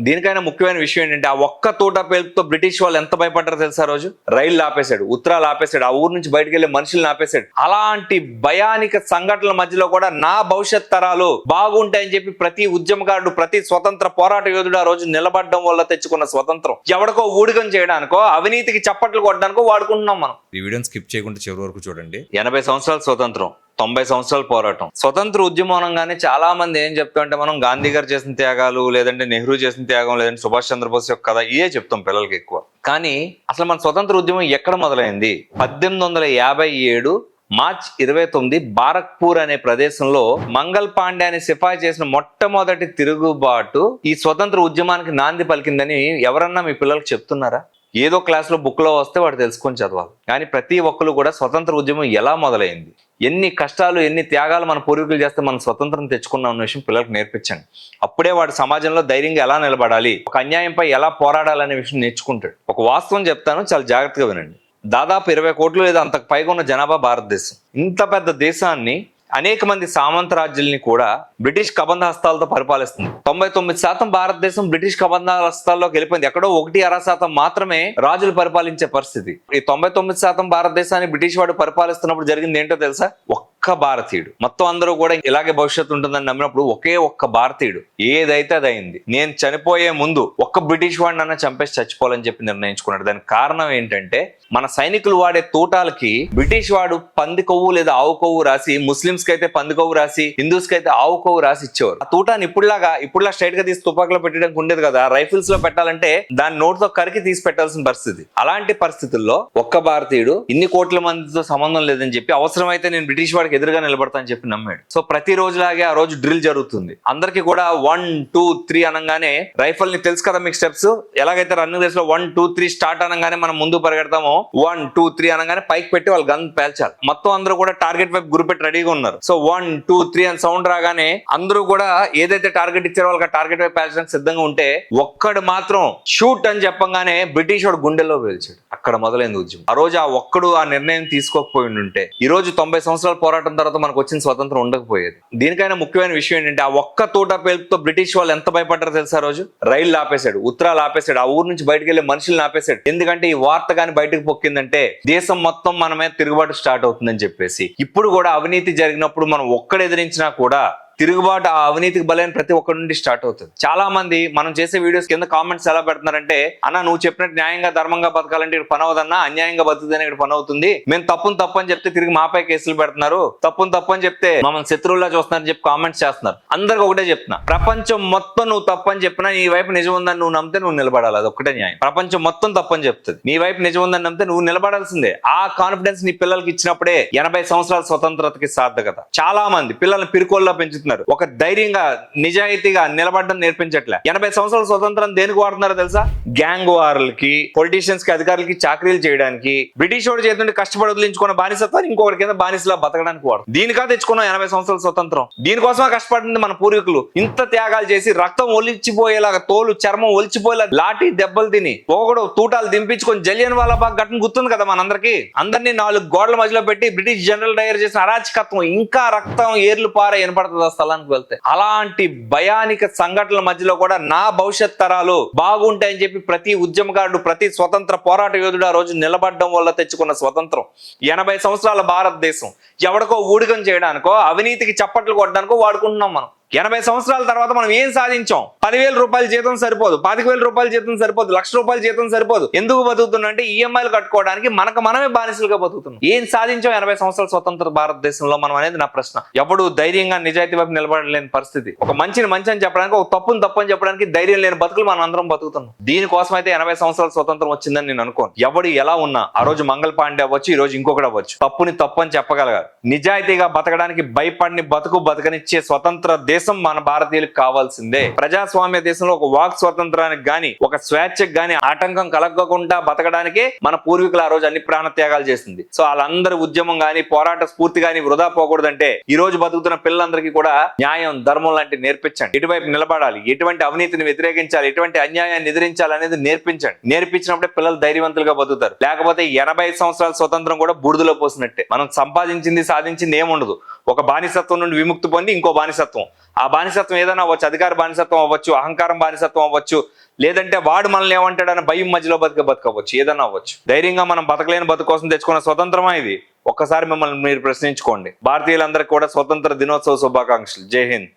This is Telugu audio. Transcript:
దీనికైనా ముఖ్యమైన విషయం ఏంటంటే ఆ ఒక్క తోట పేలుతో బ్రిటిష్ వాళ్ళు ఎంత భయపడ్డారో తెలుసా? రోజు రైళ్లు ఆపేశాడు, ఉత్తరాలు ఆపేశాడు, ఆ ఊరు నుంచి బయటకు వెళ్లే మనుషులను ఆపేశాడు. అలాంటి భయానిక సంఘటనల మధ్యలో కూడా నా భవిష్యత్ తరాలు బాగుంటాయని చెప్పి ప్రతి ఉద్యమకారుడు, ప్రతి స్వతంత్ర పోరాట యోధుడు ఆ రోజు నిలబడడం వల్ల తెచ్చుకున్న స్వతంత్రం ఎవడికో ఊడిగం చేయడానికో, అవినీతికి చప్పట్లు కొట్టడానికో వాడుకుంటున్నాం మనం. ఈ వీడియోని స్కిప్ చేయకుండా చివరి వరకు చూడండి. 80 సంవత్సరాల స్వతంత్రం, 90 సంవత్సరాల పోరాటం. స్వతంత్ర ఉద్యమం అనగానే చాలా మంది ఏం చెప్తామంటే మనం గాంధీ గారు చేసిన త్యాగాలు, లేదంటే నెహ్రూ చేసిన త్యాగం, లేదంటే సుభాష్ చంద్రబోస్ యొక్క కథ ఇదే చెప్తాం పిల్లలకి ఎక్కువ. కానీ అసలు మన స్వతంత్ర ఉద్యమం ఎక్కడ మొదలైంది? 1857 మార్చ్ 29 బారక్పూర్ అనే ప్రదేశంలో మంగల్ పాండే అనే సిపాయి చేసిన మొట్టమొదటి తిరుగుబాటు ఈ స్వతంత్ర ఉద్యమానికి నాంది పలికిందని ఎవరన్నా మీ పిల్లలకు చెప్తున్నారా? ఏదో క్లాస్లో బుక్లో వస్తే వాడు తెలుసుకొని చదవాలి. కానీ ప్రతి ఒక్కరు కూడా స్వతంత్ర ఉద్యమం ఎలా మొదలైంది, ఎన్ని కష్టాలు, ఎన్ని త్యాగాలు మన పూర్వీకులు చేస్తే మనం స్వతంత్రం తెచ్చుకున్నాం అన్న విషయం పిల్లలకు నేర్పించండి. అప్పుడే వాడు సమాజంలో ధైర్యంగా ఎలా నిలబడాలి, ఒక అన్యాయంపై ఎలా పోరాడాలనే విషయం నేర్చుకుంటాడు. ఒక వాస్తవం చెప్తాను, చాలా జాగ్రత్తగా వినండి. దాదాపు 20 కోట్లు లేదా అంతకు పైగా ఉన్న జనాభా భారతదేశం. ఇంత పెద్ద దేశాన్ని అనేక మంది సామంత రాజ్యాలని కూడా బ్రిటిష్ కబంధ హస్తాలతో పరిపాలిస్తుంది. 99% భారతదేశం బ్రిటిష్ కబంధ హస్తాల్లోకి వెళ్ళిపోయింది. ఎక్కడో 1-2% మాత్రమే రాజులు పరిపాలించే పరిస్థితి. ఈ 99% భారతదేశాన్ని బ్రిటిష్ వాడు పరిపాలిస్తున్నప్పుడు జరిగింది ఏంటో తెలుసా? ఒక్క భారతీయుడు, మొత్తం అందరూ కూడా ఇలాగే భవిష్యత్తు ఉంటుందని నమ్మినప్పుడు ఒకే ఒక్క భారతీయుడు ఏదైతే అది అయింది. నేను చనిపోయే ముందు ఒక్క బ్రిటిష్ వాడినన్నా చంపేసి చచ్చిపోవాలని చెప్పి నిర్ణయించుకున్నాడు. దానికి కారణం ఏంటంటే మన సైనికులు వాడే తూటాలకి బ్రిటిష్ వాడు పంది కొవ్వు లేదా ఆవు కొవ్వు రాసి, ముస్లింస్ కి అయితే పంది కొవ్వు రాసి, హిందూస్ కి అయితే ఆవు కొవ్వు రాసి ఇచ్చేవారు. ఆ తూటాన్ని ఇప్పుడులా స్ట్రైట్ గా తీసి తుపాకులో పెట్టడానికి ఉండేది కదా, రైఫిల్స్ లో పెట్టాలంటే దాని నోటితో కరికి తీసి పెట్టాల్సిన పరిస్థితి. అలాంటి పరిస్థితుల్లో ఒక్క భారతీయుడు ఇన్ని కోట్ల మందితో సంబంధం లేదని చెప్పి అవసరమైతే నేను బ్రిటిష్ వాడికి ఎదురుగా నిలబడతా అని చెప్పి నమ్మాడు. సో ప్రతి రోజులాగే ఆ రోజు డ్రిల్ జరుగుతుంది. అందరికి కూడా 1, 2, 3 అనగానే రైఫిల్ ని తెలుసు కదా మీకు స్టెప్స్, ఎలాగైతే రన్నింగ్ రేస్ లో 1, 2, 3 స్టార్ట్ అనగానే మనం ముందు పరిగెడతామో 1, 2, 3 అనగానే పైకి పెట్టి వాళ్ళు గన్ పేల్చాలి. మొత్తం అందరూ కూడా టార్గెట్ వైపు గురిపెట్టి రెడీగా ఉన్నారు. సో 1, 2, 3 అని సౌండ్ రాగానే అందరూ కూడా ఏదైతే టార్గెట్ ఇచ్చారో వాళ్ళకి టార్గెట్ వైపు పేల్చడానికి సిద్ధంగా ఉంటే ఒక్కడు మాత్రం షూట్ అని చెప్పగానే బ్రిటిష్ వాడు గుండెల్లో పేల్చాడు. అక్కడ మొదలైంది ఉద్యమం. ఆ రోజు ఆ ఒక్కడు ఆ నిర్ణయం తీసుకోకపోయి ఉంటే ఈ రోజు 90 సంవత్సరాల పోరాటం తర్వాత మనకు వచ్చిన స్వతంత్రం ఉండకపోయేది. దీనికైనా ముఖ్యమైన విషయం ఏంటంటే ఆ ఒక్క తోట పేలుతో బ్రిటిష్ వాళ్ళు ఎంత భయపడ్డారో తెలుసా? రోజు రైళ్లు ఆపేశాడు, ఉత్తరాలు ఆపేశాడు, ఆ ఊరు నుంచి బయటకు వెళ్లే మనుషులను ఆపేశాడు. ఎందుకంటే ఈ వార్త కానీ బయటకు పొక్కిందంటే దేశం మొత్తం మనమే తిరుగుబాటు స్టార్ట్ అవుతుందని చెప్పేసి. ఇప్పుడు కూడా అవినీతి జరిగినప్పుడు మనం ఒక్కడు ఎదిరించినా కూడా తిరుగుబాటు ఆ అవినీతికి బలైన ప్రతి ఒక్కరి నుండి స్టార్ట్ అవుతుంది. చాలా మంది మనం చేసే వీడియోస్ కింద కామెంట్స్ ఎలా పెడుతున్నారంటే, అన్న నువ్వు చెప్పినట్టు న్యాయంగా ధర్మంగా బతకాలంటే ఇక్కడ పని అవదన్నా, అన్యాయంగా బతుకుతేనే ఇక్కడ పని అవుతుంది, మేము తప్పు అని చెప్తే తిరిగి మాపై కేసులు పెడుతున్నారు, తప్పు అని చెప్తే మమ్మల్ని శత్రువులా చూస్తున్నారని చెప్పి కామెంట్స్ చేస్తున్నారు. అందరికి ఒకటే చెప్తున్నా, ప్రపంచం మొత్తం నువ్వు తప్పని చెప్పినా నీ వైపు నిజం ఉందని నువ్వు నమ్మితే నువ్వు నిలబడాలి. అది ఒక్కటే న్యాయం. ప్రపంచం మొత్తం తప్పని చెప్తుంది, నీ వైపు నిజం ఉందని నమ్మితే నువ్వు నిలబడాల్సిందే. ఆ కాన్ఫిడెన్స్ నీ పిల్లలకి ఇచ్చినప్పుడే 80 సంవత్సరాల స్వతంత్రతకి సార్థకత. చాలా మంది పిల్లల్ని పిరుకోల్లా పెంచుతున్నారు, ఒక ధైర్యంగా నిజాయితీగా నిలబడడం నేర్పించట్లే. 80 సంవత్సరాల స్వతంత్రం దేనికి వాడుతున్నారో తెలుసా? గ్యాంగ్ వార్లకి, పొలిటీషియన్స్ కి, అధికారులకి చాకరీలు చేయడానికి, బ్రిటిష్ వాడు చేతుంటే కష్టపడి వదిలించుకున్న బానిసత్వాన్ని ఇంకొకటి కింద బానిసలా బతకడానికి వాడు. దీనికా తెచ్చుకున్నాం 80 సంవత్సరాల స్వతంత్రం. దీనికోసమే కష్టపడింది మన పూర్వీకులు. ఇంత త్యాగాలు చేసి రక్తం ఒలిచిపోయేలాగా, తోలు చర్మం ఒలిచిపోయేలా లాఠీ దెబ్బలు తిని ఒకడు తూటాలు దింపించుకొని జలియన్ వాలాబాగ్ ఘటన గుర్తుంది కదా మనందరికి. అందరినీ 4 గోడల మధ్యలో పెట్టి బ్రిటిష్ జనరల్ డయర్ చేసిన అరాచకత్వం, ఇంకా రక్తం ఏర్లు పార వినపడుతుంది ఆ స్థలానికి వెళ్తే. అలాంటి భయానిక సంఘటనల మధ్యలో కూడా నా భవిష్యత్ తరాలు బాగుంటాయని చెప్పి ప్రతి ఉద్యమకారుడు, ప్రతి స్వతంత్ర పోరాట యోధుడు ఆ రోజు నిలబడడం వల్ల తెచ్చుకున్న స్వతంత్రం. 80 సంవత్సరాల భారతదేశం ఎవడికో ఊడిగం చేయడానికో, అవినీతికి చప్పట్లు కొట్టడానికో వాడుకుంటున్నాం మనం. 80 సంవత్సరాల తర్వాత మనం ఏం సాధించాం? 10,000 రూపాయల జీతం సరిపోదు, 25,000 రూపాయల జీతం సరిపోదు, ₹1,00,000 జీతం సరిపోదు. ఎందుకు బతుకుతున్నా అంటే ఈఎంఐలు కట్టుకోవడానికి మనమే బానిసలుగా బతుకుతున్నాం. ఏం సాధించాం 80 సంవత్సరాల స్వతంత్ర భారతదేశంలో మనం అనేది నా ప్రశ్న. ఎప్పుడు ధైర్యంగా నిజాయితీ వైపు నిలబడలేని పరిస్థితి, ఒక మంచిని మంచి అని చెప్పడానికి, ఒక తప్పుని చెప్పడానికి ధైర్యం లేని బతుకులు మనం అందరం బతుకుతున్నాం. దీనికోసం అయితే 80 సంవత్సరాల స్వతంత్రం వచ్చిందని నేను అనుకోను. ఎవడు ఎలా ఉన్నా ఆ రోజు మంగళ పాండే అవ్వచ్చు, ఈ రోజు ఇంకొకటి అవ్వచ్చు, తప్పుని తప్పు అని చెప్పగలగాలి. నిజాయితీగా బతకడానికి భయపడిని బతకనిచ్చే స్వతంత్ర దేశం మన భారతీయులకు కావాల్సిందే. ప్రజాస్వామ్య దేశంలో ఒక వాక్ స్వతంత్రానికి గాని, ఒక స్వేచ్ఛకు గాని ఆటంకం కలగకుండా బతకడానికే మన పూర్వీకులు ఆ రోజు అన్ని ప్రాణ త్యాగాలు చేసింది. సో వాళ్ళందరి ఉద్యమం గాని, పోరాట స్ఫూర్తి గాని వృధా పోకూడదంటే ఈ రోజు బతుకుతున్న పిల్లలందరికీ కూడా న్యాయం, ధర్మం లాంటి నేర్పించండి. ఎటువైపు నిలబడాలి, ఎటువంటి అవినీతిని వ్యతిరేకించాలి, ఎటువంటి అన్యాయాన్ని ఎదిరించాలి అనేది నేర్పించండి. నేర్పించినప్పుడే పిల్లలు ధైర్యవంతులుగా బతుకుతారు. లేకపోతే 80 సంవత్సరాల స్వతంత్రం కూడా బూడిదలో పోసినట్టే. మనం సంపాదించింది, సాధించింది ఏముండదు. ఒక బానిసత్వం నుండి విముక్తి పొంది ఇంకో బానిసత్వం, ఆ బానిసత్వం ఏదైనా అవ్వచ్చు, అధికార బానిసత్వం అవ్వచ్చు, అహంకారం బానిసత్వం అవ్వచ్చు, లేదంటే వాడు మనల్ని ఏమంటాడని భయం మధ్యలో బతకవచ్చు, ఏదైనా అవ్వచ్చు. ధైర్యంగా మనం బతకలేని బతుకు కోసం తెచ్చుకున్న స్వతంత్రమా ఇది? ఒక్కసారి మిమ్మల్ని మీరు ప్రశ్నించుకోండి. భారతీయులందరికీ కూడా స్వతంత్ర దినోత్సవ శుభాకాంక్షలు. జై హింద్.